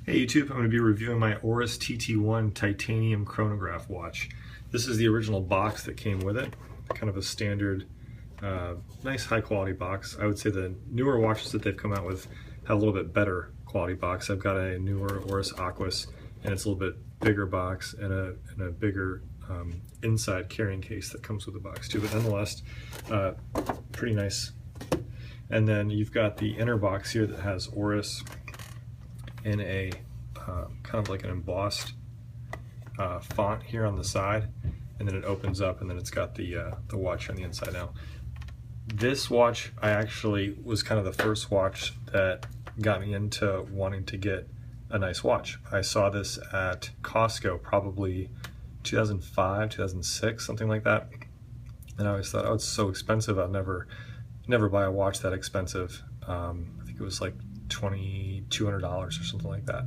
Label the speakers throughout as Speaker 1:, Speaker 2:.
Speaker 1: Hey YouTube, I'm going to be reviewing my Oris TT1 Titanium Chronograph watch. This is the original box that came with it, kind of a standard, nice high quality box. I would say the newer watches that they've come out with have a little bit better quality box. I've got a newer Oris Aquis, and it's a little bit bigger box and a bigger inside carrying case that comes with the box too, but nonetheless, pretty nice. And then you've got the inner box here that has Oris in a kind of like an embossed font here on the side, and then it opens up, and then it's got the watch on the inside. Now, this watch I actually was kind of the first watch that got me into wanting to get a nice watch. I saw this at Costco probably 2005, 2006, something like that, and I always thought, oh, it's so expensive, I'll never buy a watch that expensive. I think it was like $2,200 or something like that,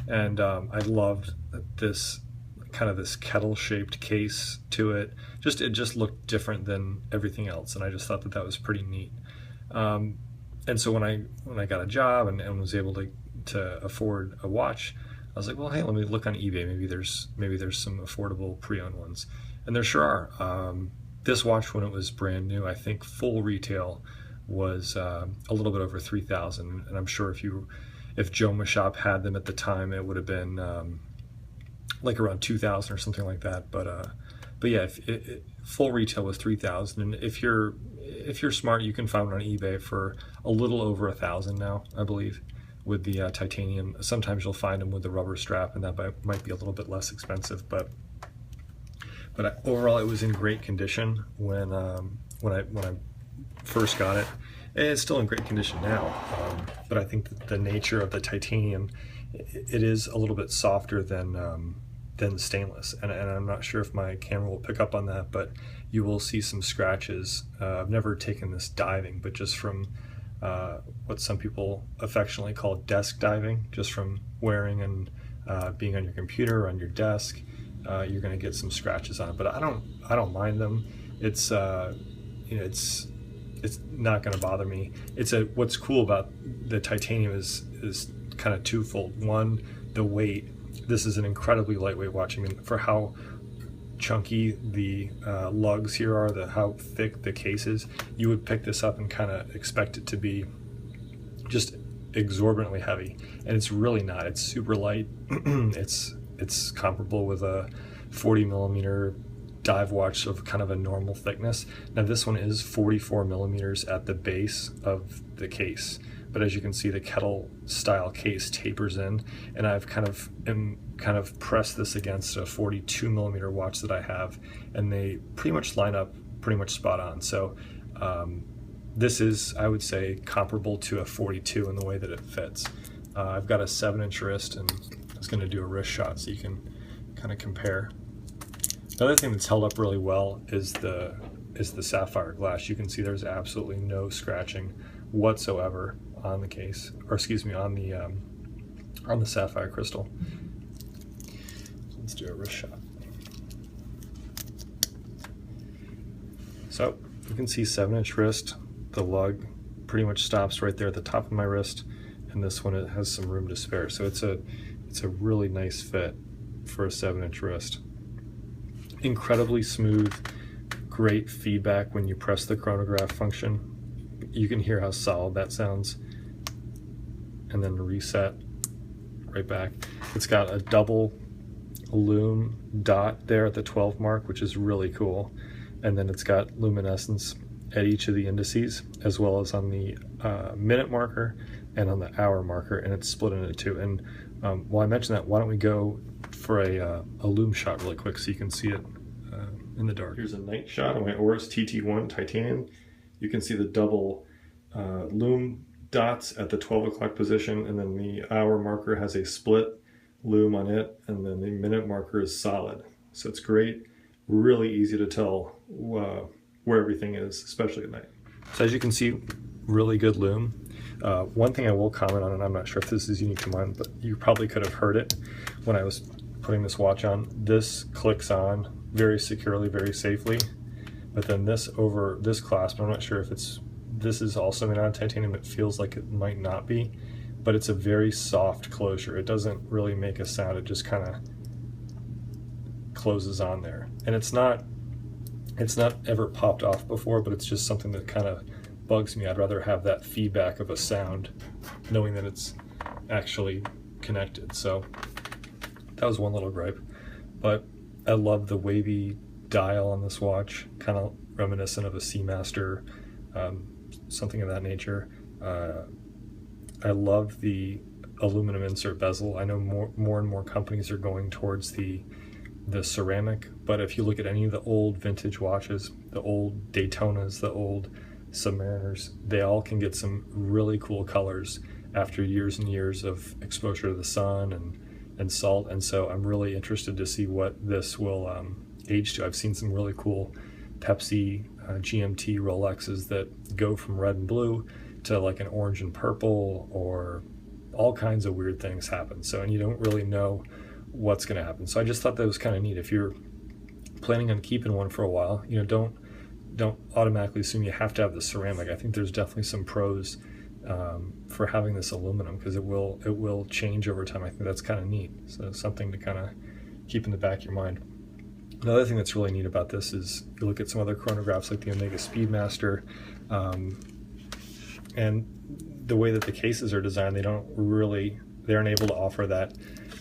Speaker 1: and I loved this kind of this kettle shaped case to it. It just looked different than everything else, and I just thought that was pretty neat. And so when I got a job and was able to afford a watch, I was like, well, hey, let me look on eBay. Maybe there's some affordable pre-owned ones, and there sure are. This watch, when it was brand new, I think full retail was a little bit over $3,000, and I'm sure if Joe Mashop had them at the time, it would have been like around $2,000 or something like that. But yeah, full retail was $3,000, and if you're smart, you can find one on eBay for a little over $1,000 now, I believe, with the titanium. Sometimes you'll find them with the rubber strap, and that might be a little bit less expensive. But overall, it was in great condition when I first got it. And it's still in great condition now, but I think that the nature of the titanium, it is a little bit softer than the stainless, and I'm not sure if my camera will pick up on that, but you will see some scratches. I've never taken this diving, but just from what some people affectionately call desk diving, just from wearing and being on your computer or on your desk, you're going to get some scratches on it. But I don't mind them. It's it's not going to bother me. What's cool about the titanium is kind of twofold. One, the weight. This is an incredibly lightweight watch. I mean, for how chunky the lugs here are, how thick the case is, you would pick this up and kind of expect it to be just exorbitantly heavy, and it's really not. It's super light. It's comparable with a 40 millimeter dive watch of kind of a normal thickness. Now this one is 44 millimeters at the base of the case, but as you can see, the kettle style case tapers in, and I've kind of pressed this against a 42 millimeter watch that I have, and they pretty much line up pretty much spot on. So this is, I would say, comparable to a 42 in the way that it fits. I've got a 7-inch wrist, and I was going to do a wrist shot so you can kind of compare. Another thing that's held up really well is the sapphire glass. You can see there's absolutely no scratching whatsoever on the case, or excuse me, on the sapphire crystal. Let's do a wrist shot. So you can see 7-inch wrist. The lug pretty much stops right there at the top of my wrist, and this one, it has some room to spare. So it's a really nice fit for a 7-inch wrist. Incredibly smooth, great feedback when you press the chronograph function. You can hear how solid that sounds, and then reset right back. It's got a double lume dot there at the 12 mark, which is really cool, and then it's got luminescence at each of the indices, as well as on the minute marker and on the hour marker, and it's split into two. And while I mentioned that, why don't we go for a lume shot really quick so you can see it in the dark. Here's a night shot of my Oris TT1 Titanium. You can see the double lume dots at the 12 o'clock position, and then the hour marker has a split lume on it, and then the minute marker is solid. So it's great, really easy to tell where everything is, especially at night. So as you can see, really good lume. One thing I will comment on, and I'm not sure if this is unique to mine, but you probably could have heard it when I was putting this watch on. This clicks on very securely, very safely, but then this clasp, I'm not sure if this is also made out of titanium. It feels like it might not be, but it's a very soft closure. It doesn't really make a sound. It just kind of closes on there. And it's not ever popped off before, but it's just something that kind of bugs me. I'd rather have that feedback of a sound knowing that it's actually connected. So that was one little gripe. But I love the wavy dial on this watch, kind of reminiscent of a Seamaster, something of that nature. I love the aluminum insert bezel. I know more and more companies are going towards the ceramic, but if you look at any of the old vintage watches, the old Daytonas, the old Submariners, they all can get some really cool colors after years and years of exposure to the sun and salt. And so I'm really interested to see what this will age to. I've seen some really cool Pepsi GMT Rolexes that go from red and blue to like an orange and purple, or all kinds of weird things happen. So, and you don't really know what's going to happen. So I just thought that was kind of neat. If you're planning on keeping one for a while, you know, don't automatically assume you have to have the ceramic. I think there's definitely some pros for having this aluminum, because it will change over time. I think that's kind of neat. So something to kind of keep in the back of your mind. Another thing that's really neat about this is you look at some other chronographs like the Omega Speedmaster, and the way that the cases are designed, they aren't able to offer that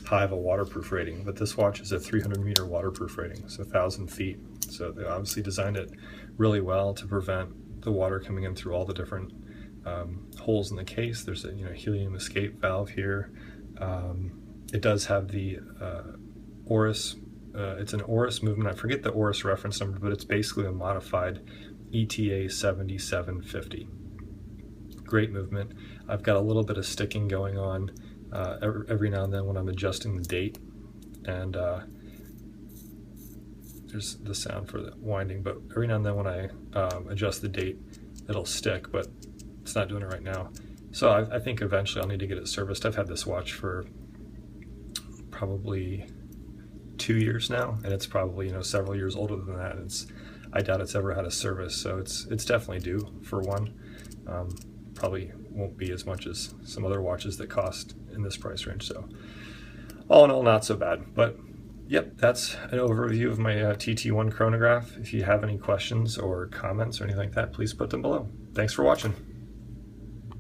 Speaker 1: high of a waterproof rating. But this watch is a 300-meter waterproof rating, so 1,000 feet. So they obviously designed it really well to prevent the water coming in through all the different holes in the case. There's a helium escape valve here. It does have the Oris. It's an Oris movement. I forget the Oris reference number, but it's basically a modified ETA 7750. Great movement. I've got a little bit of sticking going on every now and then when I'm adjusting the date, and there's the sound for the winding, but every now and then when I adjust the date, it'll stick, but it's not doing it right now. So I think eventually I'll need to get it serviced. I've had this watch for probably 2 years now, and it's probably several years older than that. I doubt it's ever had a service, so it's definitely due for one. Probably won't be as much as some other watches that cost in this price range. So all in all, not so bad. But yep, that's an overview of my TT1 chronograph. If you have any questions or comments or anything like that, please put them below. Thanks for watching.